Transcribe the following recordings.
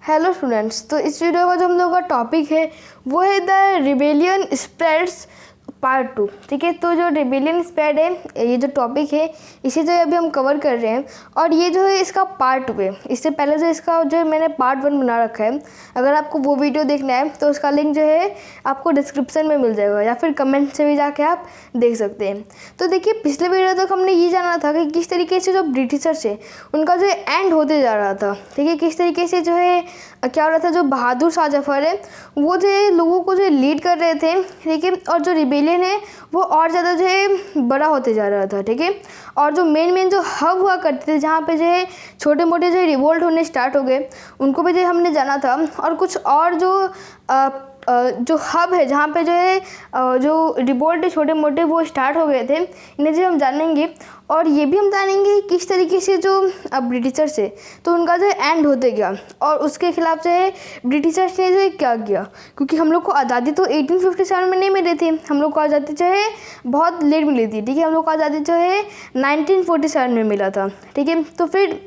Hello students, तो इस video का जो हम लोग का टॉपिक है वो है द रिबेलियन स्प्रेड्स पार्ट 2। ठीक है, तो जो रिबेलियन स्प्रेड है ये जो टॉपिक है इसे जो अभी हम कवर कर रहे हैं और ये जो है इसका पार्ट 2 है। इससे पहले जो इसका जो मैंने पार्ट 1 बना रखा है, अगर आपको वो वीडियो देखना है तो उसका लिंक जो है आपको डिस्क्रिप्शन में मिल जाएगा या फिर कमेंट से भी जाके आप देख सकते हैं। तो देखिए, पिछले वीडियो तक हमने ये जाना था कि किस तरीके से जो ब्रिटिशर्स है उनका जो एंड होते जा रहा था। ठीक है, किस तरीके से जो है क्या हो रहा था, जो बहादुर शाह जफर है वो जो है लोगों को जो लीड कर रहे थे। ठीक है, और जो रिबेलियन है वो और ज़्यादा जो है बड़ा होते जा रहा था। ठीक है, और जो मेन जो हब हुआ करते थे जहाँ पे जो है छोटे मोटे जो रिवोल्ट होने स्टार्ट हो गए उनको भी जो हमने जाना था। और कुछ और जो हब है जहाँ पे जो है जो रिवोल्ट है छोटे मोटे वो स्टार्ट हो गए थे, इन्हें जो हम जानेंगे। और ये भी हम जानेंगे किस तरीके से जो ब्रिटिशर्स है तो उनका जो एंड होते गया और उसके खिलाफ जो है ब्रिटिशर्स ने जो है क्या किया, क्योंकि हम लोग को आज़ादी तो 1857 में नहीं मिली थी, हम लोग को आज़ादी जो है बहुत लेट मिली थी। ठीक है, हम लोग को आज़ादी जो है 1947 में मिला था। ठीक है, तो फिर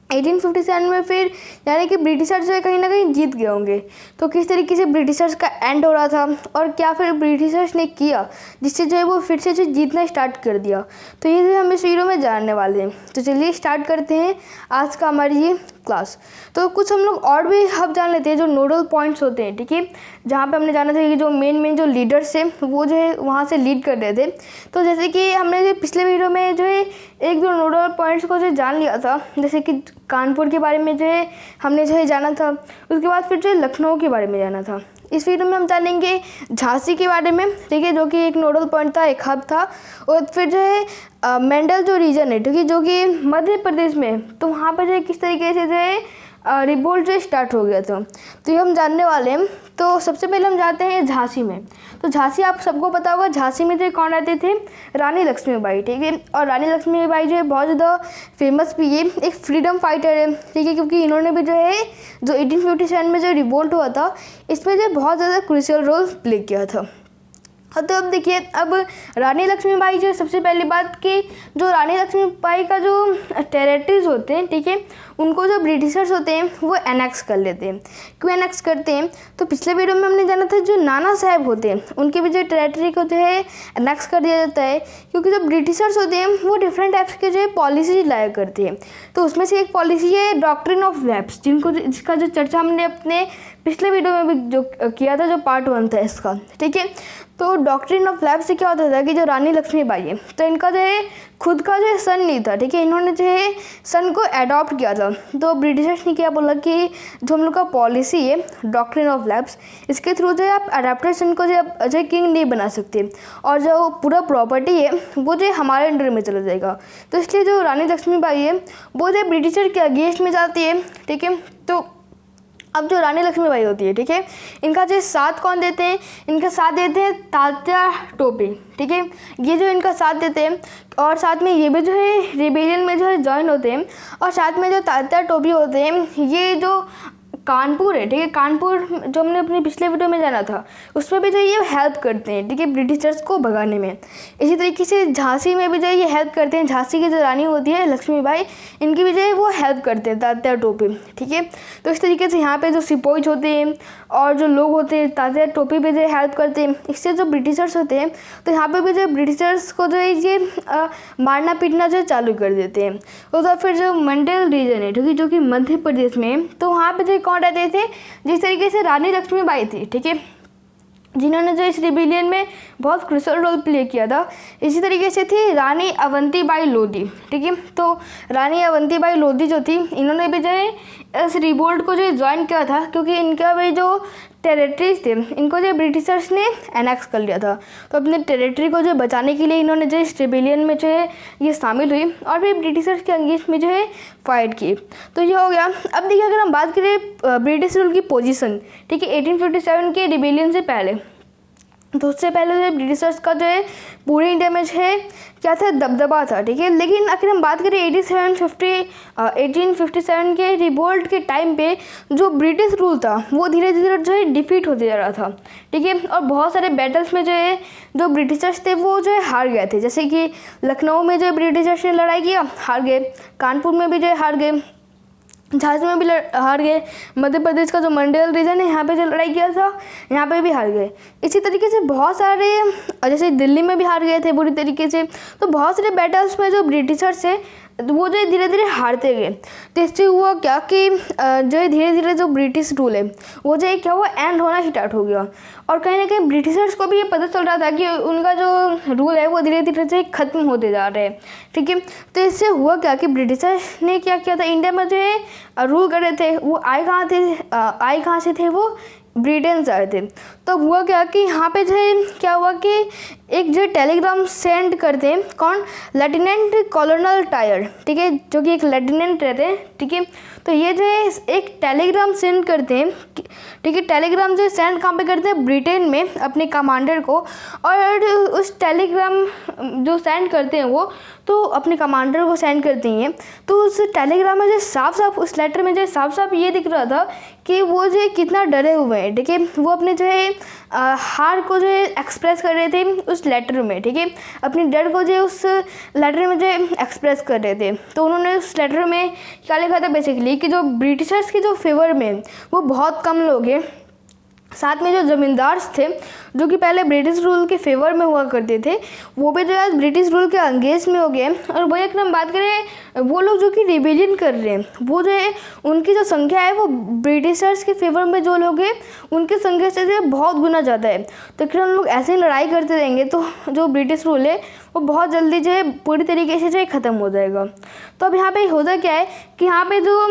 1857 में फिर यानी कि ब्रिटिशर्स जो है कहीं ना कहीं जीत गए होंगे। तो किस तरीके से ब्रिटिशर्स का एंड हो रहा था और क्या फिर ब्रिटिशर्स ने किया जिससे जो है वो फिर से जो जीतना स्टार्ट कर दिया, तो ये जो हम इस वीडियो में जानने वाले हैं। तो चलिए स्टार्ट करते हैं आज का हमारी ये क्लास। तो कुछ हम लोग और भी हब जान लेते हैं जो नोडल पॉइंट्स होते हैं। ठीक है, जहाँ पे हमने जाना था कि जो मेन जो लीडर्स है वो जो है वहाँ से लीड कर रहे थे। तो जैसे कि हमने जो पिछले वीडियो में जो है एक दो नोडल पॉइंट्स को जो जान लिया था, जैसे कि कानपुर के बारे में जो है हमने जो है जाना था। उसके बाद फिर जो है लखनऊ के बारे में जाना था। इस वीडियो में हम जानेंगे झांसी के बारे में। ठीक है, जो कि एक नोडल पॉइंट था, एक हब था। और फिर जो है मेंडल जो रीजन है, ठीक है, जो कि मध्य प्रदेश में, तो वहाँ पर जो है किस तरीके से जो है रिवोल्ट जो स्टार्ट हो गया था, तो ये हम जानने वाले हैं। तो सबसे पहले हम जाते हैं झांसी में। तो झांसी आप सबको पता होगा, झांसी में जो कौन रहते थे, रानी लक्ष्मीबाई। ठीक है, और रानी लक्ष्मीबाई जो है बहुत ज़्यादा फेमस भी है, एक फ्रीडम फाइटर है। ठीक है, क्योंकि इन्होंने भी जो है जो 1857 में जो रिवोल्ट हुआ था इसमें जो बहुत ज़्यादा क्रूशियल रोल प्ले किया था। तो अब देखिए, अब रानी लक्ष्मीबाई जो सबसे पहली बात कि जो रानी लक्ष्मीबाई का जो टेरिटरीज होते हैं, ठीक है, उनको जो ब्रिटिशर्स होते हैं वो एनेक्स कर लेते हैं। क्यों एनेक्स करते हैं, तो पिछले वीडियो में हमने जाना था जो नाना साहब होते हैं उनके भी जो टेरिटरी को जो है एनेक्स कर दिया जाता है, क्योंकि जो ब्रिटिशर्स होते हैं वो डिफरेंट टाइप्स के जो है पॉलिसी लाया करते हैं। तो उसमें से एक पॉलिसी है डॉक्ट्रिन ऑफ लैप्स, जिसका जो चर्चा हमने अपने पिछले वीडियो में भी जो किया था, जो पार्ट 1 था इसका। ठीक है, तो डॉक्ट्रिन ऑफ लैप्स से क्या होता था कि जो रानी लक्ष्मीबाई है तो इनका जो है खुद का जो है सन नहीं था। ठीक है, इन्होंने जो है सन को अडॉप्ट किया था। तो ब्रिटिशर्स ने क्या बोला कि जो हम लोग का पॉलिसी है डॉक्ट्रिन ऑफ लैप्स, इसके थ्रू जो है आप अडॉप्टेड सन को जो है किंग नहीं बना सकते और जो पूरा प्रॉपर्टी है वो जो है हमारे अंडर में चला जाएगा। तो इसलिए जो रानी लक्ष्मीबाई है वो जो ब्रिटिशर के अगेंस्ट में जाती है। ठीक है, तो अब जो रानी लक्ष्मीबाई होती है, ठीक है, इनका जो साथ कौन देते हैं, इनका साथ देते हैं तात्या टोपे। ठीक है, ये जो इनका साथ देते हैं और साथ में ये भी जो है रिबेलियन में जो है ज्वाइन होते हैं। और साथ में जो तात्या टोपी होते हैं ये जो कानपुर है, ठीक है, कानपुर जो हमने अपने पिछले वीडियो में जाना था उसमें भी जो ये हेल्प करते हैं। ठीक है, ब्रिटिशर्स को भगाने में। इसी तरीके से झांसी में भी जो ये हेल्प करते हैं। झांसी की जो रानी होती है लक्ष्मीबाई, इनकी भी जो है वो हेल्प करते हैं तात्या टोपी। ठीक है, तो इस तरीके से यहाँ पे जो सिपाही होते हैं और जो लोग होते हैं तात्या टोपी पे जो हेल्प करते हैं। इससे जो ब्रिटिशर्स होते हैं तो यहाँ पे भी जो ब्रिटिशर्स को जो है ये मारना पीटना जो चालू कर देते हैं। तो फिर जो मंडल रीजन है, ठीक है, जो कि मध्य प्रदेश में, तो वहाँ पे जो कौन रहते थे, जिस तरीके से रानी लक्ष्मीबाई थी, ठीक है, जिन्होंने जो इस रिबेलियन में बहुत क्रूशियल रोल प्ले किया था। इसी तरीके से थी रानी अवंतीबाई लोधी। ठीक है, तो रानी अवंतीबाई लोधी जो थी इन्होंने भी जो है इस रिवोल्ट को जो ज्वाइन किया था, क्योंकि इनका भी जो टेरिटरीज थे इनको जो ब्रिटिशर्स ने एनेक्स कर लिया था। तो अपने टेरिटरी को जो बचाने के लिए इन्होंने जो इस रिबेलियन में जो है ये शामिल हुई और फिर ब्रिटिशर्स के अगेंस्ट में जो है फाइट की। तो ये हो गया। अब देखिए, अगर हम बात करें ब्रिटिश रूल की पोजीशन, ठीक है, 1857 के रिबेलियन से पहले, तो उससे पहले जो ब्रिटिशर्स का जो है पूरे इंडिया में जो है क्या था, दबदबा था। ठीक है, लेकिन अगर हम बात करें 1857 के रिवोल्ट के टाइम पे जो ब्रिटिश रूल था वो धीरे धीरे जो है डिफीट होते जा रहा था। ठीक है, और बहुत सारे बैटल्स में जो है जो ब्रिटिशर्स थे वो जो है हार गए थे। जैसे कि लखनऊ में जो ब्रिटिशर्स ने लड़ाई किया, हार गए, कानपुर में भी जो है हार गए, झांसी में भी हार गए। मध्य प्रदेश का जो मंडल रीजन है यहाँ पे जो लड़ाई किया था यहाँ पे भी हार गए। इसी तरीके से बहुत सारे, जैसे दिल्ली में भी हार गए थे बुरी तरीके से। तो बहुत सारे बैटल्स में जो ब्रिटिशर्स थे वो जो धीरे धीरे हारते गए। तो इससे हुआ क्या कि जो धीरे धीरे जो ब्रिटिश रूल है वो जो क्या हुआ एंड होना स्टार्ट हो गया। और कहीं ना कहीं ब्रिटिशर्स को भी ये पता चल रहा था कि उनका जो रूल है वो धीरे धीरे से ख़त्म होते जा रहे हैं। ठीक है, तो इससे हुआ क्या कि ब्रिटिशर्स ने क्या किया था, इंडिया में जो है रूल कर रहे थे वो आए कहाँ से थे, वो ब्रिटेन से आए थे। तो हुआ क्या कि यहाँ पे जो है क्या हुआ कि एक जो टेलीग्राम सेंड करते हैं, कौन, लेफ्टिनेंट कर्नल टायर, ठीक है, जो कि एक लेफ्टिनेंट रहते हैं। ठीक है, तो ये जो है एक टेलीग्राम सेंड करते हैं। ठीक है, टेलीग्राम जो सेंड कहाँ पे करते हैं, ब्रिटेन में अपने कमांडर को। और उस टेलीग्राम जो सेंड करते हैं वो तो अपने कमांडर को सेंड करते हैं। तो उस टेलीग्राम में जो साफ साफ, उस लेटर में जो साफ साफ ये दिख रहा था कि वो जो है कितना डरे हुए हैं। ठीक है, वो अपने जो है हार को जो है एक्सप्रेस कर रहे थे उस लेटर में। ठीक है, अपनी डर को जो है उस लेटर में जो है एक्सप्रेस कर रहे थे। तो उन्होंने उस लेटर में क्या लिखा था बेसिकली कि जो ब्रिटिशर्स के जो फेवर में वो बहुत कम लोग हैं, साथ में जो ज़मींदार थे जो कि पहले ब्रिटिश रूल के फेवर में हुआ करते थे वो भी जो है ब्रिटिश रूल के अंगेज में हो गए। और वही अगर हम बात करें वो लोग जो कि रिबेलियन कर रहे हैं वो जो है उनकी जो संख्या है वो ब्रिटिशर्स के फेवर में जो लोग हैं उनकी संख्या से जो है बहुत गुना ज़्यादा है। तो अगर हम लोग ऐसे ही लड़ाई करते रहेंगे तो जो ब्रिटिश रूल है वो बहुत जल्दी जो है पूरी तरीके से जो है ख़त्म हो जाएगा। तो अब यहाँ पे होता क्या है कि यहाँ पे जो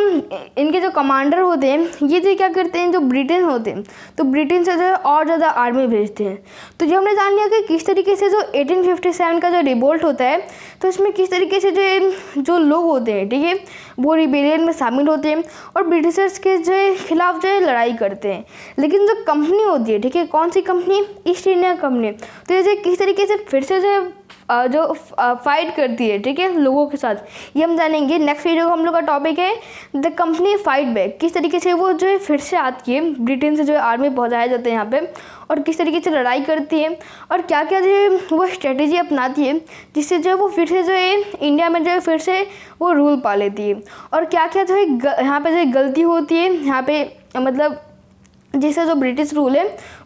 इनके जो कमांडर होते हैं ये जो क्या करते हैं, जो ब्रिटेन होते हैं तो ब्रिटेन से जो है और ज़्यादा आर्मी भेजते हैं। तो ये हमने जान लिया कि किस तरीके से जो 1857 का जो रिवोल्ट होता है तो इसमें किस तरीके से जो लोग होते हैं, ठीक है, वो रिबेलियन में शामिल होते हैं और ब्रिटिशर्स के जो खिलाफ जो है लड़ाई करते हैं। लेकिन जो कंपनी होती है, ठीक है, कौन सी कंपनी, ईस्ट इंडिया कंपनी, तो ये किस तरीके से फिर से जो फाइट करती है, ठीक है, लोगों के साथ, ये हम जानेंगे। नेक्स्ट वीडियो का हम लोग का टॉपिक है द कंपनी फाइट बैक, किस तरीके से वो जो है फिर से आती है, ब्रिटेन से जो है आर्मी पहुंचाए जाते हैं यहाँ पे और किस तरीके से लड़ाई करती है और क्या क्या जो है वो स्ट्रेटेजी अपनाती है जिससे जो है वो फिर से जो है इंडिया में जो है फिर से वो रूल पा लेती है। और क्या क्या जो है यहाँ पे जो है गलती होती है यहाँ पे, मतलब जिससे जो ब्रिटिश रूल है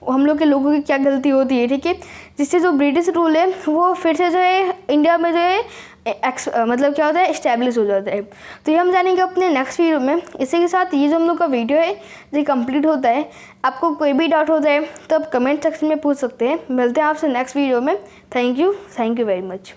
हम लोग के लोगों की क्या गलती होती है, ठीक है, जिससे जो ब्रिटिश रूल है वो फिर से जो है इंडिया में जो है मतलब क्या होता है, इस्टेब्लिश हो जाता है। तो ये हम जानेंगे अपने नेक्स्ट वीडियो में। इसी के साथ ये जो हम लोग का वीडियो है ये कंप्लीट होता है। आपको कोई भी डाउट होता है तो आप कमेंट सेक्शन में पूछ सकते हैं। मिलते हैं आपसे नेक्स्ट वीडियो में। Thank you very much.